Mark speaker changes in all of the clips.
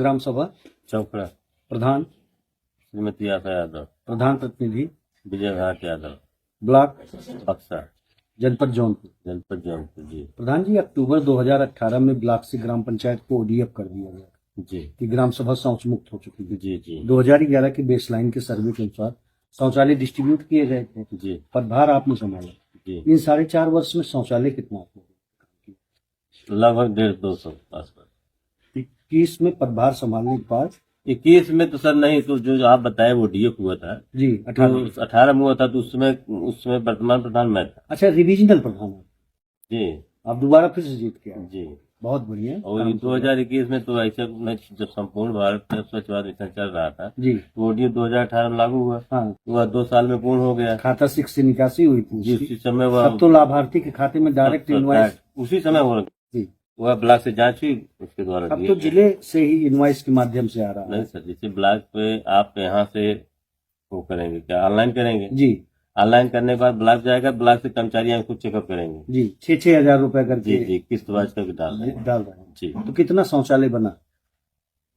Speaker 1: ग्राम सभा
Speaker 2: चौकड़ा
Speaker 1: प्रधान
Speaker 2: श्रीमती आशा यादव,
Speaker 1: प्रधान प्रतिनिधि
Speaker 2: विजय घाट यादव,
Speaker 1: ब्लॉक
Speaker 2: बक्सर,
Speaker 1: जनपद जौनपुर।
Speaker 2: जनपद जौनपुर। जी
Speaker 1: प्रधान जी, अक्टूबर 2018 में ब्लॉक से ग्राम पंचायत को ओडीएफ कर दिया गया
Speaker 2: जी
Speaker 1: कि ग्राम सभा शौच मुक्त हो चुकी थी।
Speaker 2: जी जी
Speaker 1: 2011 के बेसलाइन के सर्वे के अनुसार शौचालय डिस्ट्रीब्यूट किए गए थे,
Speaker 2: जी
Speaker 1: पदभार आपने संभाला।
Speaker 2: जी
Speaker 1: इन 4.5 वर्ष में शौचालय कितना आपने
Speaker 2: लगभग 150-200 आसपास।
Speaker 1: 21 में पदभार संभालने के बाद
Speaker 2: 21 में तो सर नहीं, तो जो आप बताए वो डीएफ हुआ था।
Speaker 1: जी
Speaker 2: तो
Speaker 1: 18
Speaker 2: 18 में हुआ था, तो उसमें वर्तमान प्रधान मैं था।
Speaker 1: अच्छा, रिविजनल प्रधान है।
Speaker 2: जी
Speaker 1: आप दोबारा फिर से जीत के आए,
Speaker 2: जी।
Speaker 1: बहुत बढ़िया।
Speaker 2: और 2021 में तो ऐसे में जब संपूर्ण भारत में स्वच्छ भारत मिशन चल रहा था,
Speaker 1: जी
Speaker 2: तो ओडीएफ 2018 में लागू हुआ।
Speaker 1: हाँ,
Speaker 2: वह 2 साल में पूर्ण हो गया।
Speaker 1: खाता 6 से निकासी हुई थी
Speaker 2: जी,
Speaker 1: उसकी।
Speaker 2: उसी समय वह
Speaker 1: तब तो लाभार्थी के खाते में डायरेक्ट इनवॉइस
Speaker 2: उसी समय हो
Speaker 1: जी।
Speaker 2: वह ब्लॉक से जांच हुई, उसके द्वारा
Speaker 1: अब
Speaker 2: दिए
Speaker 1: तो
Speaker 2: गए।
Speaker 1: जिले से ही इनवॉइस के माध्यम से आ रहा
Speaker 2: नहीं
Speaker 1: है।
Speaker 2: सर, जैसे ब्लॉक पे आप यहाँ से वो करेंगे, क्या ऑनलाइन करेंगे?
Speaker 1: जी
Speaker 2: ऑनलाइन करने के बाद ब्लॉक जाएगा, ब्लॉक से कर्मचारी यहाँ खुद चेकअप करेंगे।
Speaker 1: जी 6-6 हजार रुपए
Speaker 2: जी
Speaker 1: करके
Speaker 2: जी किस्तवाज करके डाल रहे हैं।
Speaker 1: डाल रहे हैं।
Speaker 2: जी,
Speaker 1: तो कितना शौचालय बना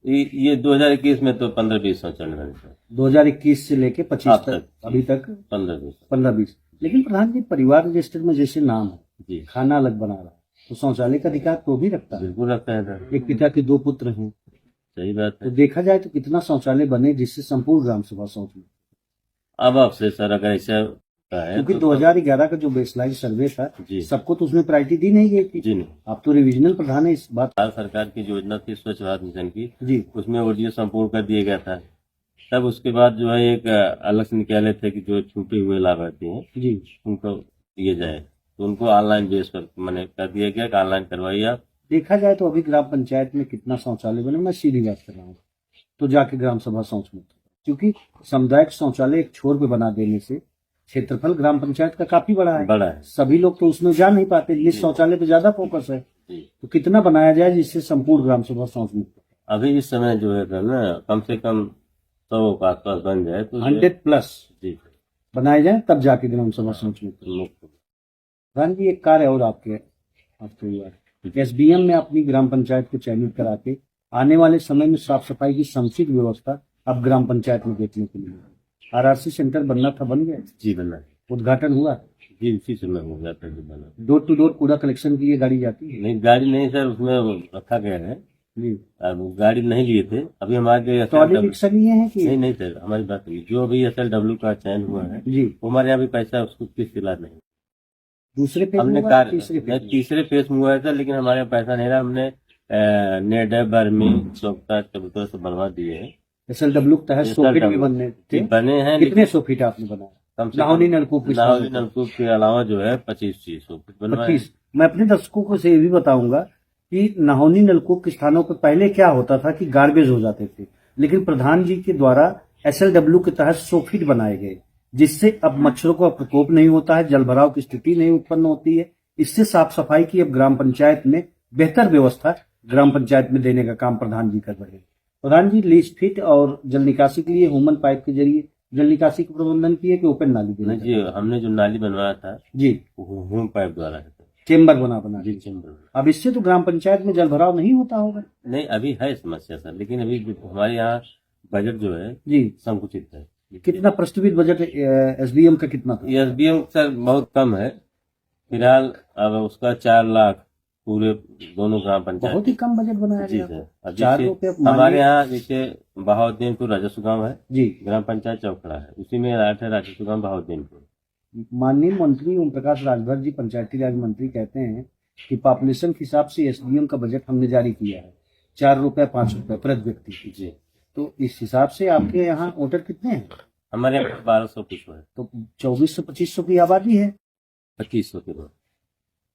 Speaker 2: ये 2021 में तो 15-20 शौचालय बने सर।
Speaker 1: 2021 से लेके 25
Speaker 2: अब
Speaker 1: तक
Speaker 2: तक,
Speaker 1: अभी तक
Speaker 2: 15-20।
Speaker 1: 15-20। लेकिन प्रधान जी, परिवार रजिस्टर में जैसे नाम है,
Speaker 2: जी
Speaker 1: खाना अलग बना रहा है, तो शौचालय का अधिकार तो भी रखता है।
Speaker 2: बिल्कुल रखता है सर,
Speaker 1: एक पिता के 2 पुत्र हैं,
Speaker 2: सही बात
Speaker 1: तो
Speaker 2: है।
Speaker 1: देखा जाए तो कितना शौचालय बने जिससे संपूर्ण ग्राम सभा शौच मुक्त।
Speaker 2: अब आपसे सर अगर ऐसा है
Speaker 1: क्योंकि
Speaker 2: तो
Speaker 1: 2011 का जो बेसलाइन सर्वे था,
Speaker 2: जी
Speaker 1: सबको तो उसमें प्रायोरिटी दी नहीं गई थी।
Speaker 2: जी नहीं,
Speaker 1: आप तो रिविजनल प्रधान है इस बात।
Speaker 2: भारत सरकार की योजना थी स्वच्छ भारत मिशन की,
Speaker 1: जी
Speaker 2: उसमें ओडीएफ संपूर्ण कर दिया गया था। तब उसके बाद जो है एक अलग से निकाले थे कि जो छूटे हुए लाभार्थी हैं
Speaker 1: जी
Speaker 2: उनको दिए जाए, तो उनको ऑनलाइन बेस पर मैंने कर दिया गया कि ऑनलाइन करवाइए आप।
Speaker 1: देखा जाए तो अभी ग्राम पंचायत में कितना शौचालय बने, मैं सीधी बात कर रहा हूँ, तो जाके ग्राम सभा शौच मुक्त होगा। क्योंकि सामुदायिक शौचालय एक छोर पे बना देने से क्षेत्रफल ग्राम पंचायत का काफी बड़ा है।
Speaker 2: बड़ा है
Speaker 1: सभी लोग तो उसमें जा नहीं पाते, निज शौचालय पे ज्यादा फोकस है।
Speaker 2: जी।
Speaker 1: तो कितना बनाया जाए जिससे संपूर्ण ग्राम सभा शौच मुक्त हो?
Speaker 2: अभी इस समय जो है ना कम से कम 100 के आसपास बन जाए तो
Speaker 1: 100+
Speaker 2: जी
Speaker 1: बनाए जाए, तब जाके ग्राम सभा शौच मुक्त होगा।
Speaker 2: मुक्त।
Speaker 1: प्रधान जी, एक कार्य और आपके एसबीएम में अपनी ग्राम पंचायत को चयनित करा के आने वाले समय में साफ सफाई की समुचित व्यवस्था अब ग्राम पंचायत में देखने को मिलेगी। आरआरसी सेंटर बनना था, बन गया?
Speaker 2: जी बना,
Speaker 1: उद्घाटन हुआ?
Speaker 2: जी उसी समय हो जाता है बना।
Speaker 1: डोर टू डोर कूड़ा कलेक्शन की ये गाड़ी जाती है?
Speaker 2: नहीं, गाड़ी नहीं सर, उसमें रखा गया है।
Speaker 1: जी,
Speaker 2: अब गाड़ी नहीं लिए थे, अभी हमारे
Speaker 1: ट्रॉली रिक्शा लिए हैं कि
Speaker 2: नहीं सर, हमारी बात नहीं, जो अभी SLW का चयन हुआ है
Speaker 1: जी
Speaker 2: वो हमारे यहाँ भी पैसा उसको किस दिला नहीं।
Speaker 1: दूसरे फेज
Speaker 2: हमने
Speaker 1: में हुआ, तीसरे फेज में?
Speaker 2: तीसरे फेज में हुआ है सर, लेकिन हमारे यहाँ पैसा नहीं रहा। हमने नेडा बर्मी चौकता कबूतर से बनवा दिए हैं।
Speaker 1: SLW के तहत 100 फीट भी बनने थे।
Speaker 2: बने हैं,
Speaker 1: कितने 100 फीट आपने बनाया?
Speaker 2: कम से
Speaker 1: लाहौरी नलकूप
Speaker 2: लाहौरी नलकूप के अलावा जो है 25-30 फीट बनवाए।
Speaker 1: 25। मैं अपने दर्शकों को से ये भी बताऊंगा कि नाहौनी नलकूप के स्थानों पर पहले क्या होता था कि गार्बेज हो जाते थे, लेकिन प्रधान जी के द्वारा SLW के तहत 100 फीट बनाए गए, जिससे अब मच्छरों का प्रकोप नहीं होता है, जल भराव की स्थिति नहीं उत्पन्न होती है। इससे साफ सफाई की अब ग्राम पंचायत में बेहतर व्यवस्था ग्राम पंचायत में देने का काम प्रधान जी कर रहे हैं। प्रधान जी, लीच फिट और जल निकासी के लिए ह्यूमन पाइप के जरिए जल निकासी का प्रबंधन किए कि ओपन नाली देने?
Speaker 2: जी, हमने जो नाली बनवाया था जी वो होम पाइप द्वारा है,
Speaker 1: चेम्बर बना
Speaker 2: जी चेम्बर।
Speaker 1: अब इससे तो ग्राम पंचायत में जल भराव नहीं होता होगा?
Speaker 2: नहीं, अभी है समस्या सर, लेकिन अभी हमारे यहाँ बजट जो है
Speaker 1: जी
Speaker 2: संकुचित है।
Speaker 1: कितना प्रस्तावित बजट एसबीएम का कितना था?
Speaker 2: SBM सर बहुत कम है फिलहाल, अब उसका 4 लाख पूरे दोनों ग्राम पंचायत।
Speaker 1: बहुत ही कम बजट बनाया
Speaker 2: जी
Speaker 1: गया।
Speaker 2: सर, अब
Speaker 1: 4
Speaker 2: जैसे
Speaker 1: रुपए
Speaker 2: हमारे यहाँ जैसे बहाउद्दीनपुर राजस्व गांव है
Speaker 1: जी,
Speaker 2: ग्राम पंचायत चौकड़ा है, उसी में आठ है राजस्व गांव बहाउद्दीनपुर।
Speaker 1: माननीय मंत्री ओम प्रकाश राजभर जी, पंचायती राज मंत्री, कहते हैं कि पॉपुलेशन के हिसाब से एसडीएम का बजट हमने जारी किया है 4 रुपए 5 रुपए प्रति व्यक्ति।
Speaker 2: जी,
Speaker 1: तो इस हिसाब से आपके यहाँ वोटर कितने हैं?
Speaker 2: हमारे यहाँ 1200 कुछ है,
Speaker 1: तो 2400-2500 की आबादी है,
Speaker 2: 2500 के बाद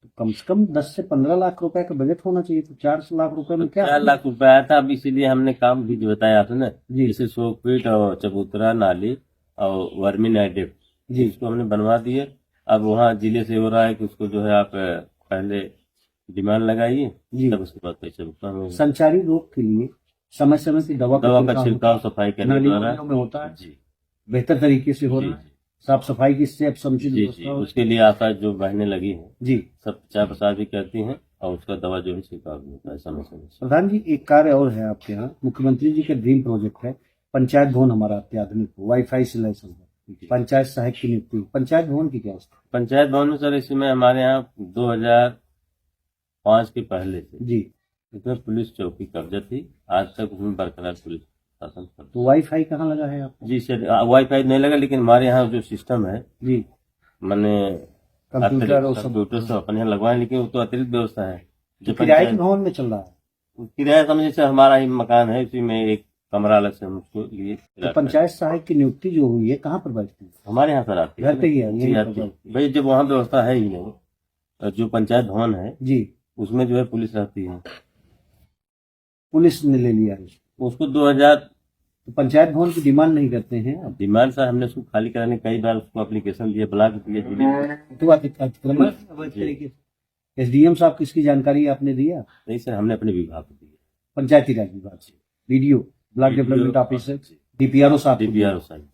Speaker 1: तो कम से कम 10 से 15 लाख रुपए का बजट होना चाहिए। तो 4 लाख रुपए में क्या?
Speaker 2: 4 लाख रुपए आया था। अब इसीलिए हमने काम भी जो बताया आपने ना,
Speaker 1: जी
Speaker 2: जैसे 100 फीट और चबूतरा नाली और वर्मी नाइडेप
Speaker 1: जी
Speaker 2: इसको हमने बनवा दिए। अब वहाँ जिले से हो रहा है कि उसको जो है आप पहले डिमांड लगाइए,
Speaker 1: जी।
Speaker 2: तब उसके बाद पैसे भुगतान होगा।
Speaker 1: संचारी रोग के लिए समय समय की दवा
Speaker 2: का छिड़काव सफाई करने
Speaker 1: नाली
Speaker 2: द्वारा
Speaker 1: में होता है,
Speaker 2: जी
Speaker 1: बेहतर तरीके से हो
Speaker 2: जी
Speaker 1: रहा है। साफ सफाई की इससे अब समुचित
Speaker 2: जी जी,
Speaker 1: व्यवस्था हो।
Speaker 2: उसके लिए आशा जो बहने लगी हैं
Speaker 1: जी
Speaker 2: सब प्रचार प्रसार भी करती हैं और उसका दवा जो है छिड़काव भी होता है समय समय से।
Speaker 1: प्रधान जी, एक कार्य और है आपके यहाँ, मुख्यमंत्री जी के ड्रीम प्रोजेक्ट है पंचायत भवन हमारा अत्याधुनिक हो, वाईफाई से लैस होगा, पंचायत सहायक की नियुक्ति, पंचायत भवन की क्या स्थिति?
Speaker 2: पंचायत भवन में सर इसमें हमारे यहाँ 2005 के पहले से
Speaker 1: जी,
Speaker 2: इसमें पुलिस चौकी कब्जा थी, आज तक उसमें बरकरार पुलिस शासन करता
Speaker 1: तो वाईफाई कहाँ लगा है आपको?
Speaker 2: है। जी सर, वाईफाई नहीं लगा, लेकिन हमारे यहाँ जो सिस्टम है
Speaker 1: जी,
Speaker 2: मैंने
Speaker 1: कंप्यूटर और सब
Speaker 2: कंप्यूटर सब अपने यहाँ लगवाए, लेकिन वो तो अतिरिक्त व्यवस्था है जो
Speaker 1: किराए के
Speaker 2: पंचायत
Speaker 1: भवन में चल रहा है।
Speaker 2: किराया समझ से हमारा ही मकान है, उसी में एक कमरा अलग से हम उसको लिए
Speaker 1: तो पंचायत सहायक की नियुक्ति जो हुई है कहाँ पर बैठती है?
Speaker 2: हमारे यहाँ सर आती
Speaker 1: घर पे ही है,
Speaker 2: जी
Speaker 1: यहीं पर
Speaker 2: आती है।
Speaker 1: बैठती
Speaker 2: भाई जब वहाँ व्यवस्था है ही नहीं, जो पंचायत भवन है
Speaker 1: है। जी,
Speaker 2: उसमें जो है पुलिस रहती है,
Speaker 1: पुलिस ने ले लिया है उसको।
Speaker 2: उसको 2000
Speaker 1: तो पंचायत भवन की डिमांड नहीं करते हैं अब?
Speaker 2: डिमांड से हमने उसको खाली कराने कई बार उसको एप्लीकेशन दिए, ब्लॉक दिए,
Speaker 1: तो अतिक्रमण अवैध तरीके से एसडीएम साहब किसकी जानकारी आपने दिया?
Speaker 2: नहीं सर, हमने अपने विभाग को दिए,
Speaker 1: पंचायती राज विभाग से, BDO, block development officer, DPRO साहब को दिया।
Speaker 2: डीपीआर साहब।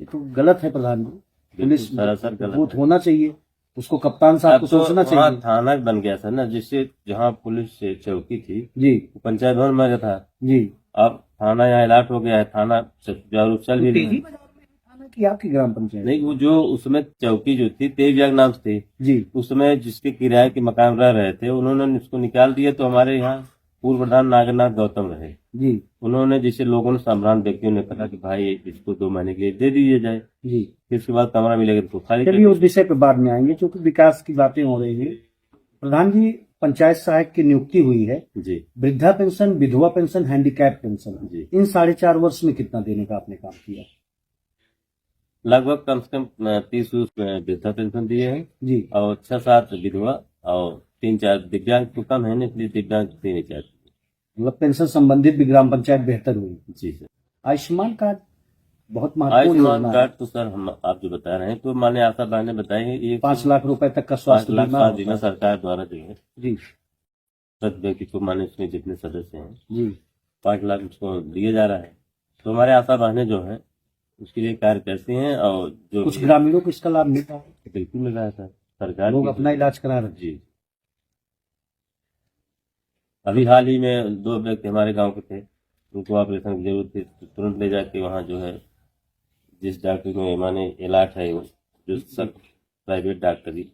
Speaker 1: ये तो गलत है प्रधान जी, पुलिस
Speaker 2: सरासर गलत
Speaker 1: बूथ
Speaker 2: है।
Speaker 1: होना चाहिए, उसको कप्तान साहब
Speaker 2: अब
Speaker 1: को
Speaker 2: तो
Speaker 1: सोचना
Speaker 2: वहाँ
Speaker 1: चाहिए।
Speaker 2: थाना बन गया था ना, जिससे जहाँ पुलिस से चौकी थी
Speaker 1: जी
Speaker 2: वो पंचायत भवन में था।
Speaker 1: जी,
Speaker 2: अब थाना यहाँ अलर्ट हो गया है, थाना सुचारू चल भी रही
Speaker 1: तेजी
Speaker 2: है।
Speaker 1: बाजार में थाना की आपकी ग्राम पंचायत?
Speaker 2: नहीं, वो जो उसमें चौकी जो थी तेज नाम से थी,
Speaker 1: जी,
Speaker 2: उसमें जिसके किराए के मकान रह रहे थे उन्होंने उसको निकाल दिया। तो हमारे यहाँ पूर्व प्रधान नागरनाथ गौतम रहे,
Speaker 1: जी
Speaker 2: उन्होंने जिसे लोगों ने सम्रांत व्यक्तियों ने कहा कि भाई इसको 2 महीने के लिए दे दीजिए जाए,
Speaker 1: जी।
Speaker 2: फिर उसके बाद कमरा मिलेगा तो खाली कर
Speaker 1: चलिए उस विषय पे बाद में आएंगे, क्योंकि विकास की बातें हो रही हैं। प्रधान जी, पंचायत सहायक की नियुक्ति हुई है,
Speaker 2: जी
Speaker 1: वृद्धा पेंशन, विधवा पेंशन, हैंडीकैप पेंशन,
Speaker 2: जी।
Speaker 1: इन 4.5 वर्ष में कितना देने का आपने काम किया?
Speaker 2: लगभग कम से कम 30 वृद्धा पेंशन दिए हैं
Speaker 1: जी,
Speaker 2: और 6-7 विधवा और 3-4 दिव्यांग, तो कम है ना इसलिए दिव्यांग 3-4।
Speaker 1: मतलब पेंशन संबंधित भी ग्राम पंचायत बेहतर हुई।
Speaker 2: जी सर।
Speaker 1: आयुष्मान कार्ड बहुत महत्वपूर्ण
Speaker 2: आयुष्मान
Speaker 1: योजना है।
Speaker 2: कार्ड तो सर हम आप जो बता रहे हैं तो माने आशा बहन ने बताई है, ये
Speaker 1: 5 लाख रुपए तक का
Speaker 2: 5
Speaker 1: स्वास्थ्य
Speaker 2: लाख
Speaker 1: बीमा
Speaker 2: स्वास्थ्य
Speaker 1: होता
Speaker 2: बीमा
Speaker 1: है।
Speaker 2: सरकार द्वारा जो है
Speaker 1: जी
Speaker 2: प्रति व्यक्ति को, माने उसमें जितने सदस्य हैं
Speaker 1: जी,
Speaker 2: 5 लाख उसको दिया जा रहा है। तो हमारे आशा बहनें जो है उसके लिए कार्य करती हैं, और जो
Speaker 1: कुछ ग्रामीणों को इसका लाभ मिल रहा है,
Speaker 2: बिल्कुल मिल रहा है सर, सरकार
Speaker 1: लोग
Speaker 2: की
Speaker 1: अपना इलाज करा रहे हैं।
Speaker 2: जी। अभी हाल ही में 2 व्यक्ति हमारे गांव के थे, उनको ऑपरेशन की जरूरत थी, तो तुरंत ले जाके वहाँ जो है जिस डॉक्टर में माने इलाज है, वो जो सब प्राइवेट डॉक्टरी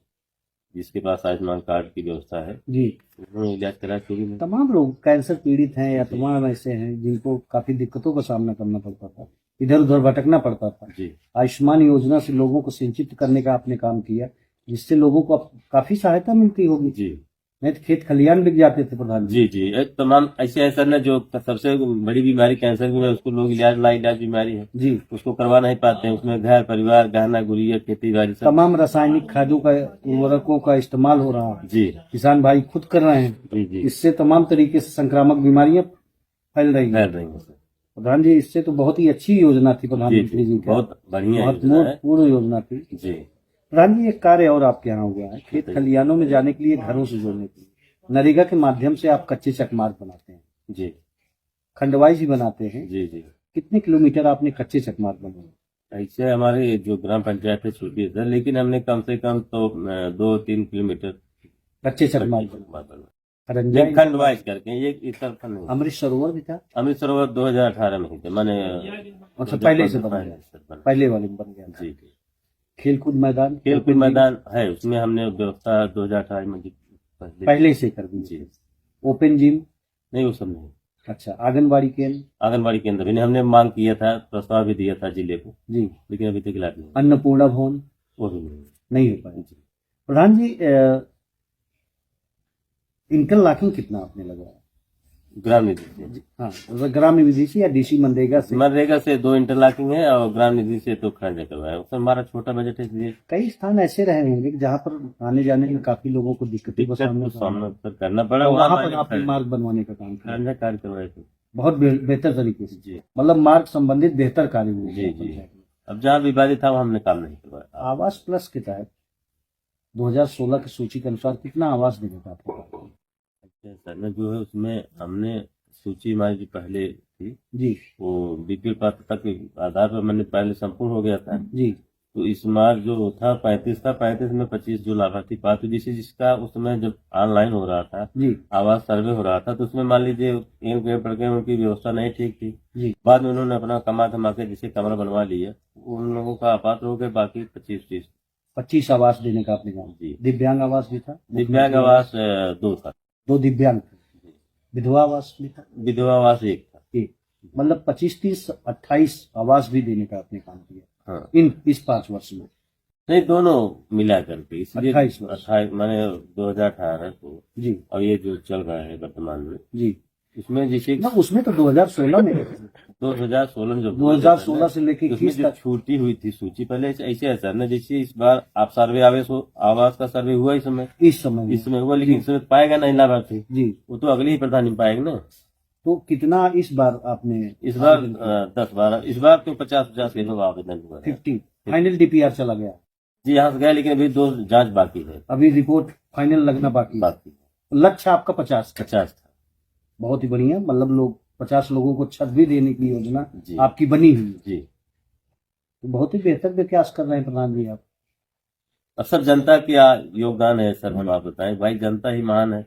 Speaker 2: जिसके पास आयुष्मान कार्ड की व्यवस्था है,
Speaker 1: जी,
Speaker 2: उन्होंने इलाज करा फ्री में।
Speaker 1: तमाम लोग कैंसर पीड़ित हैं या तमाम ऐसे हैं जिनको काफी दिक्कतों का सामना करना पड़ता था, इधर उधर भटकना पड़ता था।
Speaker 2: जी
Speaker 1: आयुष्मान योजना से लोगों को सिंचित करने का आपने काम किया, जिससे लोगों को अब काफी सहायता मिलती होगी।
Speaker 2: जी
Speaker 1: नहीं तो खेत खलियान बिक जाते थे प्रधान जी।
Speaker 2: जी जी। तमाम ऐसे ऐसा ना, जो सबसे बड़ी बीमारी कैंसर की है, उसको लोग लाइलाज बीमारी है,
Speaker 1: जी,
Speaker 2: उसको करवा नहीं पाते हैं। उसमें घर परिवार गहना गुड़िया खेती बाड़ी सब।
Speaker 1: तमाम रासायनिक खादों का, उर्वरकों का इस्तेमाल हो रहा है,
Speaker 2: जी
Speaker 1: किसान भाई खुद कर रहे हैं,
Speaker 2: जी जी
Speaker 1: इससे तमाम तरीके से संक्रामक बीमारियां फैल रही हैं।
Speaker 2: कर रही है सर।
Speaker 1: प्रधान जी, इससे तो बहुत ही अच्छी योजना थी
Speaker 2: जी
Speaker 1: प्रधानमंत्री जी
Speaker 2: जी,
Speaker 1: की,
Speaker 2: बहुत बढ़िया
Speaker 1: बहुत
Speaker 2: योजना है।
Speaker 1: पूर्ण योजना थी।
Speaker 2: जी
Speaker 1: प्रधान जी, एक कार्य और आपके यहाँ हुआ है, खेत खलियानों में जाने के लिए, घरों से जोड़ने के लिए नरेगा के माध्यम से आप कच्चे चकमार्ग बनाते हैं,
Speaker 2: जी
Speaker 1: खंडवाइज ही बनाते हैं।
Speaker 2: जी जी।
Speaker 1: कितने किलोमीटर आपने कच्चे चकमार्ग बनाए?
Speaker 2: ऐसे हमारे जो ग्राम पंचायत है छोटी है सर, लेकिन हमने कम से कम तो 2-3 किलोमीटर
Speaker 1: कच्चे चकमार्ग बनाए। रंजाई,
Speaker 2: नहीं, खंड वाइज करके, ये इस तरफ नहीं।
Speaker 1: अमृत सरोवर भी था?
Speaker 2: अमृत सरोवर 2018 में ही थे, मैंने
Speaker 1: अच्छा, पहले से बना गया, पहले वाले में बन गया था।
Speaker 2: जी जी।
Speaker 1: खेलकूद मैदान,
Speaker 2: खेलकूद मैदान है, उसमें हमने व्यवस्था 2018 में
Speaker 1: पहले से कर दी।
Speaker 2: जी।
Speaker 1: Open gym?
Speaker 2: नहीं, वो सब नहीं।
Speaker 1: अच्छा, आंगनबाड़ी केंद्र?
Speaker 2: आंगनबाड़ी केंद्र भी नहीं, हमने मांग किया था, प्रस्ताव भी दिया था जिले को,
Speaker 1: जी।
Speaker 2: लेकिन अभी तक लाभ नहीं,
Speaker 1: अन्नपूर्णा भवन
Speaker 2: वो भी नहीं।
Speaker 1: नहीं हो पाया।
Speaker 2: जी।
Speaker 1: प्रधान जी, इंटरलॉकिंग कितना आपने लगाया?
Speaker 2: ग्राम निधि से,
Speaker 1: हाँ, ग्राम निधि से या डीसी मनरेगा से?
Speaker 2: मनरेगा से 2 इंटरलॉकिंग है, और ग्राम निधि से तो खर्च करवाया। उसमें हमारा छोटा बजट है, इसलिए
Speaker 1: कई स्थान ऐसे रहे होंगे कि जहाँ पर आने जाने में काफी लोगों को दिक्कतों का सामना
Speaker 2: सामना करना पड़ा,
Speaker 1: तो वहाँ पर आपने मार्ग बनवाने का काम किया,
Speaker 2: खर्च कार्य करवाए थे।
Speaker 1: बहुत बेहतर तरीके से।
Speaker 2: जी
Speaker 1: मतलब मार्ग संबंधित बेहतर कार्य हुए।
Speaker 2: जी जी। अब जहाँ विवादित था वहाँ हमने काम नहीं करवाया।
Speaker 1: आवास प्लस के तहत 2016 की सूची के अनुसार कितना आवास देने का आपको?
Speaker 2: सर ने जो है उसमें हमने सूची हमारी जो पहले थी
Speaker 1: जी
Speaker 2: वो बीपीएल पात्रता के आधार पर मैंने पहले संपूर्ण हो गया था,
Speaker 1: जी,
Speaker 2: तो इस बार जो था 35 था, 35 में 25 जो लाभार्थी पात्र, जिसे जिसका उस समय जब ऑनलाइन हो रहा था
Speaker 1: जी
Speaker 2: आवास सर्वे हो रहा था, तो उसमें मान लीजिए एक पेड़ पड़ गए, उनकी व्यवस्था नहीं ठीक थी।
Speaker 1: जी
Speaker 2: बाद में उन्होंने अपना कमा धमा के जिसे कमरा बनवा लिया, उन लोगों का अपात्र हो गए, बाकी 25
Speaker 1: 25 आवास देने का आपने कहा।
Speaker 2: जी।
Speaker 1: दिव्यांग आवास भी था,
Speaker 2: दिव्यांग आवास 2 था,
Speaker 1: 2 दिव्यांग थे, विधवा आवास भी था
Speaker 2: विधवा आवास 1 था।
Speaker 1: एक, मतलब 25, 30, 28 आवास भी देने का आपने काम किया
Speaker 2: हाँ
Speaker 1: इस 5 वर्ष में।
Speaker 2: नहीं, दोनों मिला करके, इसलिए
Speaker 1: 28 वर्ष।
Speaker 2: 28 माने 2018 को,
Speaker 1: जी
Speaker 2: और ये जो चल रहा है वर्तमान में,
Speaker 1: जी,
Speaker 2: इसमें जैसे
Speaker 1: ना उसमें तो 2016 में
Speaker 2: 2016 जो
Speaker 1: 2016 से लेके
Speaker 2: उसमें
Speaker 1: 21
Speaker 2: जो
Speaker 1: तक।
Speaker 2: छूटी हुई थी सूची, पहले ऐसे है सर ना, जैसे इस बार आप सर्वे आवास का सर्वे हुआ
Speaker 1: इस समय
Speaker 2: इस समय हुआ, लेकिन इसमें पाएगा नहीं लाभार्थी,
Speaker 1: जी,
Speaker 2: वो तो अगले ही प्रधान पाएगा ना।
Speaker 1: तो कितना इस बार आपने?
Speaker 2: इस बार 10-12, इस बार तो 50-50 के लोग आवेदन हुआ है।
Speaker 1: 50 फाइनल DPR चला गया
Speaker 2: जी, यहाँ से गया, लेकिन अभी 2 जांच बाकी है,
Speaker 1: अभी रिपोर्ट फाइनल लगना बाकी है। लक्ष्य आपका 50 था।
Speaker 2: 50 था
Speaker 1: बहुत ही बढ़िया, मतलब लोग 50 लोगों को छत भी देने की योजना
Speaker 2: जी।
Speaker 1: आपकी बनी हुई है।
Speaker 2: जी।
Speaker 1: तो बहुत ही बेहतर प्रयास कर रहे हैं प्रधान जी आप।
Speaker 2: और सब जनता की योगदान है सर, हम आप बताएं भाई, जनता ही महान है,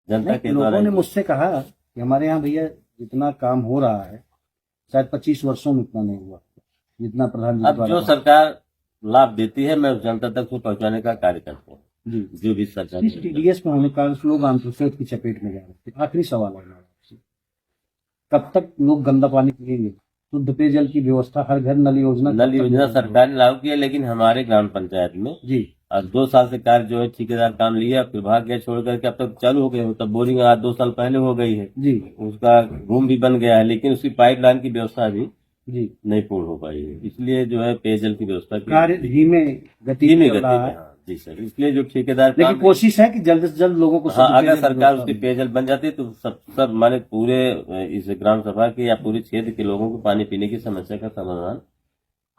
Speaker 2: जनता के द्वारा।
Speaker 1: लोगों ने मुझसे कहा कि हमारे यहाँ भैया जितना काम हो रहा है शायद 25 वर्षों में इतना नहीं हुआ जितना प्रधान जी
Speaker 2: अब
Speaker 1: द्वारा
Speaker 2: जो सरकार लाभ देती है, मैं जनता तक उसको पहुंचाने का कार्य करता हूँ।
Speaker 1: जी।
Speaker 2: जो भी सरकार
Speaker 1: इस TDS में होने कारण लोग आंतरिक की चपेट में जा रहे थे। आखिरी सवाल है हमारा आपसे, कब तक लोग गंदा पानी पिएंगे? शुद्ध पेयजल की व्यवस्था, हर घर नल योजना
Speaker 2: सरकार ने लागू किया, लेकिन हमारे ग्राम पंचायत में
Speaker 1: जी
Speaker 2: 2 साल से कार्य जो है ठेकेदार काम लिया, फिर भाग गया छोड़ करके, अब तक चालू हो गए हो, तब बोरिंग आज 2 साल पहले हो गई है
Speaker 1: जी
Speaker 2: उसका रूम भी बन गया है, लेकिन उसकी पाइपलाइन की व्यवस्था अभी
Speaker 1: जी
Speaker 2: नहीं पूर्ण हो पाई है, इसलिए जो है पेयजल की व्यवस्था
Speaker 1: कार्य धीमे गति में चल रहा है।
Speaker 2: हाँ, जी सर, इसलिए जो ठेकेदार
Speaker 1: लेकिन कोशिश है कि जल्द से जल्द लोगों को
Speaker 2: हाँ,
Speaker 1: शुद्ध
Speaker 2: अगर
Speaker 1: पेयजल
Speaker 2: सरकार
Speaker 1: व्यवस्था
Speaker 2: उसकी पेयजल बन जाती तो सब माने पूरे इस ग्राम सभा के या पूरे क्षेत्र के लोगों को पानी पीने की समस्या का समाधान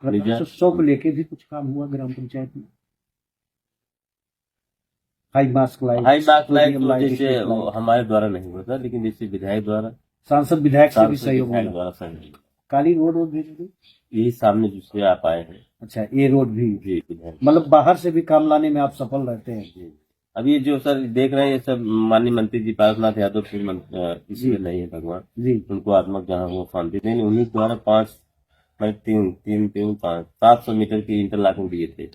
Speaker 2: मिल जाए।
Speaker 1: उत्सव को लेके भी कुछ काम हुआ ग्राम पंचायत में? हाई मास्क लाइट
Speaker 2: तो जैसे हमारे द्वारा नहीं होता, लेकिन जैसे विधायक द्वारा,
Speaker 1: सांसद विधायक से भी सहयोग
Speaker 2: विधायक
Speaker 1: मिला।
Speaker 2: द्वारा सहयोग,
Speaker 1: काली रोड भेजोगे?
Speaker 2: यही सामने जिससे आप आए हैं।
Speaker 1: अच्छा, ये रोड भी
Speaker 2: जी विधायक,
Speaker 1: मतलब बाहर से भी काम लाने में आप सफल रहते हैं।
Speaker 2: जी। अब ये जो सर देख रहे हैं, ये सब माननीय मंत्री जी पार्श्वनाथ यादव फिर इसलिए नहीं है भगवान
Speaker 1: जी
Speaker 2: उनको आत्मक जहाँ वो शांति देने, उन्हीं द्वारा 700 मीटर की इंटरलॉकिंग दिए थे।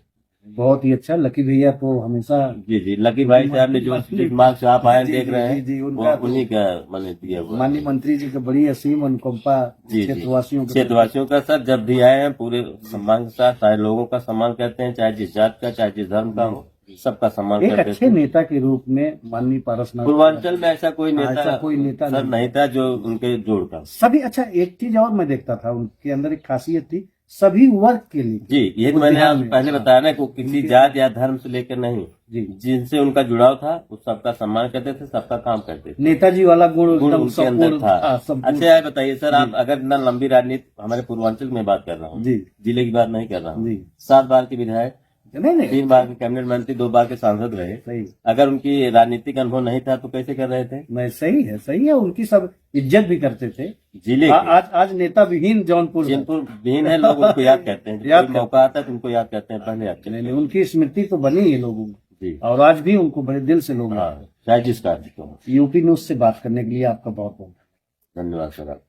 Speaker 1: बहुत ही अच्छा। लकी भैया को हमेशा
Speaker 2: जी लकी भाई साहब ने जो मार्क्स आप आए देख रहे हैं,
Speaker 1: जी,
Speaker 2: वो
Speaker 1: उनका
Speaker 2: उन्हीं का मैंने दिया हुआ।
Speaker 1: माननीय मंत्री जी का बड़ी असीम अनुकंपा
Speaker 2: क्षेत्रवासियों का सर, जब भी आए हैं पूरे सम्मान के साथ, चाहे लोगों का सम्मान करते हैं, चाहे जिस जात का, चाहे जिस धर्म का हो, सबका सम्मान
Speaker 1: एक
Speaker 2: करते
Speaker 1: अच्छे नेता के रूप में माननीय पारसनाथ
Speaker 2: पूर्वांचल में ऐसा कोई नेता
Speaker 1: सर
Speaker 2: नहीं था जो उनके जोड़ का
Speaker 1: सभी। अच्छा, एक चीज और मैं देखता था उनके अंदर एक खासियत थी, सभी वर्ग के लिए।
Speaker 2: जी, ये तो मैंने आप पहले बताया ना, को किसी जात या धर्म से लेकर नहीं,
Speaker 1: जी
Speaker 2: जिनसे उनका जुड़ाव था वो सबका सम्मान करते थे, सबका काम करते थे।
Speaker 1: नेताजी वाला गुण
Speaker 2: उनके अंदर था। अच्छा ये बताइए सर, आप अगर इतना लंबी राजनीति, हमारे पूर्वांचल में बात कर रहा हूँ
Speaker 1: जी,
Speaker 2: जिले की बात नहीं कर रहा हूँ,
Speaker 1: जी
Speaker 2: 7 बार के विधायक,
Speaker 1: नहीं
Speaker 2: 3 बार के कैबिनेट मंत्री, 2 बार के सांसद रहे।
Speaker 1: सही,
Speaker 2: अगर उनकी राजनीतिक अनुभव नहीं था तो कैसे कर रहे थे?
Speaker 1: नहीं सही है। उनकी सब इज्जत भी करते थे।
Speaker 2: जिले
Speaker 1: आज नेता विहीन जौनपुर
Speaker 2: विहीन है, लोग उनको याद करते हैं, जब कोई मौका आता है तो उनको याद करते हैं, पहले याद करते हैं।
Speaker 1: उनकी स्मृति तो बनी है लोगों को
Speaker 2: जी,
Speaker 1: और आज भी उनको बड़े दिल से लोग।
Speaker 2: हाँ, चाहे जिसका।
Speaker 1: यूपी न्यूज से बात करने के लिए आपका बहुत बहुत
Speaker 2: धन्यवाद सर।